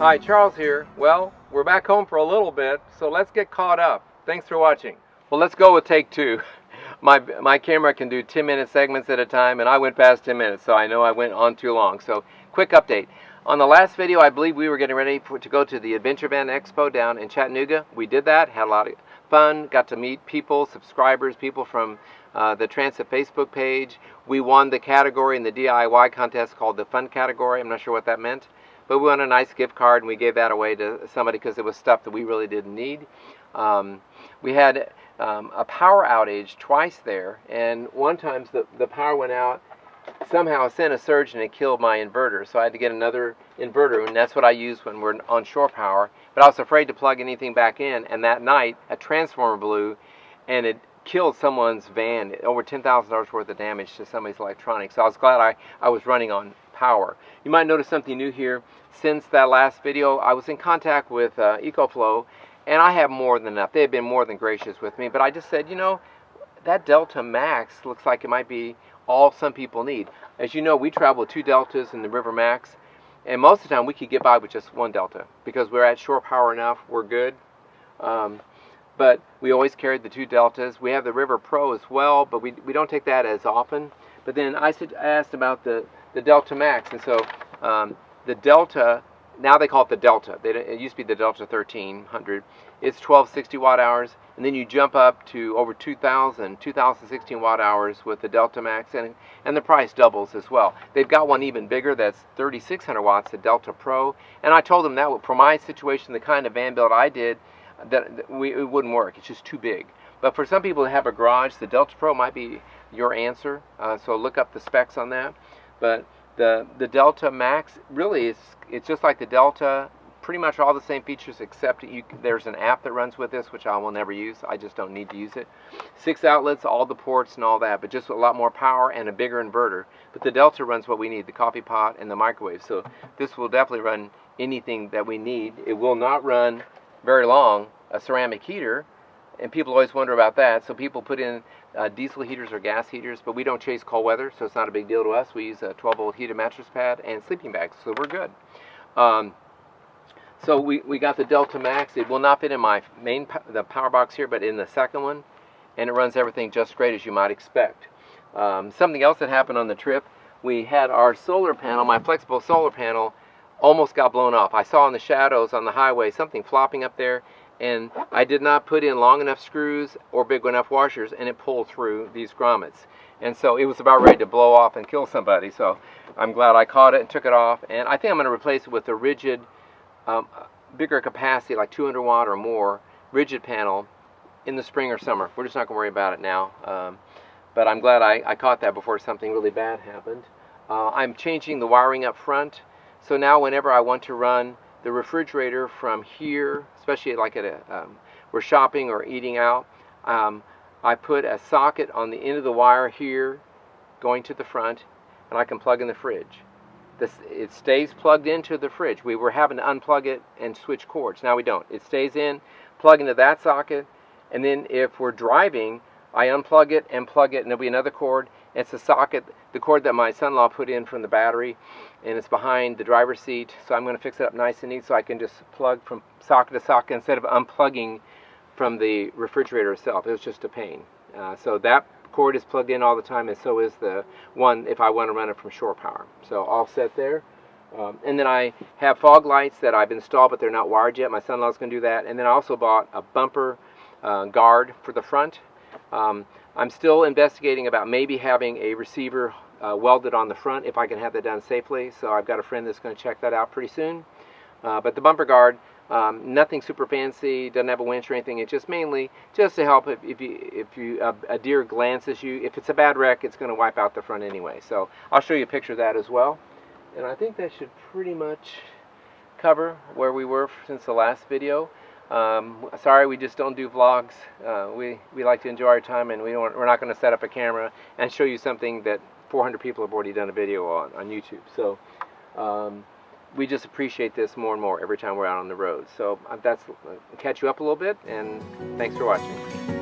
Hi, Charles here. Well, we're back home for a little bit, so let's get caught up. Thanks for watching. Well, let's go with take two. My camera can do 10-minute segments at a time, and I went past 10 minutes, so I know I went on too long. So, quick update. On the last video, I believe we were getting ready to go to the Adventure Van Expo down in Chattanooga. We did that, had a lot of fun, got to meet people, subscribers, people from the Transit Facebook page. We won the category in the DIY contest called the Fun category. I'm not sure what that meant. But we won a nice gift card, and we gave that away to somebody because it was stuff that we really didn't need. We had a power outage twice there, and one time the power went out. Somehow it sent a surge and it killed my inverter, so I had to get another inverter, and that's what I use when we're on shore power. But I was afraid to plug anything back in, and that night a transformer blew, and it killed someone's van. Over $10,000 worth of damage to somebody's electronics. So I was glad I was running on power. You might notice something new here. Since that last video, I was in contact with Ecoflow, and I have more than enough. They have been more than gracious with me, but I just said, you know, that Delta Max looks like it might be all some people need. As you know, we travel with 2 Deltas in the River Max, and most of the time we could get by with just 1 Delta because we're at shore power enough, we're good. But we always carried the 2 Deltas. We have the River Pro as well, but we don't take that as often. But then I asked about the Delta Max, and so the Delta, now they call it the Delta. It used to be the Delta 1300. It's 1260 watt hours, and then you jump up to over 2016 watt hours with the Delta Max, and the price doubles as well. They've got one even bigger that's 3600 watts, the Delta Pro, and I told them that for my situation, the kind of van build I did, it wouldn't work. It's just too big. But for some people that have a garage, the Delta Pro might be your answer. So look up the specs on that. But the Delta Max really it's just like the Delta. Pretty much all the same features, except there's an app that runs with this, which I will never use. I just don't need to use it. 6 outlets, all the ports and all that, but just a lot more power and a bigger inverter. But the Delta runs what we need, the coffee pot and the microwave. So this will definitely run anything that we need. It will not run very long a ceramic heater, and people always wonder about that. So people put in diesel heaters or gas heaters, but we don't chase cold weather, so it's not a big deal to us. We use a 12-volt heated mattress pad and sleeping bags, so we're good. So we got the Delta Max. It will not fit in my the power box here, but in the second one, and it runs everything just great as you might expect. Something else that happened on the trip, we had our solar panel, my flexible solar panel, almost got blown off. I saw in the shadows on the highway something flopping up there, and I did not put in long enough screws or big enough washers, and it pulled through these grommets. And so it was about ready to blow off and kill somebody. So I'm glad I caught it and took it off, and I think I'm going to replace it with a rigid, bigger capacity, like 200 watt or more, rigid panel in the spring or summer. We're just not going to worry about it now. But I'm glad I caught that before something really bad happened. I'm changing the wiring up front. So now whenever I want to run the refrigerator from here, especially like at we're shopping or eating out, I put a socket on the end of the wire here going to the front, and I can plug in the fridge. It stays plugged into the fridge. We were having to unplug it and switch cords. Now we don't. It stays in, plug into that socket, and then if we're driving, I unplug it and plug it, and there'll be another cord. It's a socket, the cord that my son-in-law put in from the battery, and it's behind the driver's seat. So I'm going to fix it up nice and neat so I can just plug from socket to socket instead of unplugging from the refrigerator itself. It was just a pain. So that cord is plugged in all the time, and so is the one if I want to run it from shore power. So all set there. And then I have fog lights that I've installed, but they're not wired yet. My son-in-law's going to do that. And then I also bought a bumper guard for the front. I'm still investigating about maybe having a receiver welded on the front if I can have that done safely. So I've got a friend that's going to check that out pretty soon. But the bumper guard, nothing super fancy, doesn't have a winch or anything. It's just mainly just to help if a deer glances you. If it's a bad wreck, it's going to wipe out the front anyway. So I'll show you a picture of that as well. And I think that should pretty much cover where we were since the last video. Sorry, we just don't do vlogs. We like to enjoy our time, and we're not going to set up a camera and show you something that 400 people have already done a video on YouTube. So we just appreciate this more and more every time we're out on the road. So that's catch you up a little bit, and thanks for watching.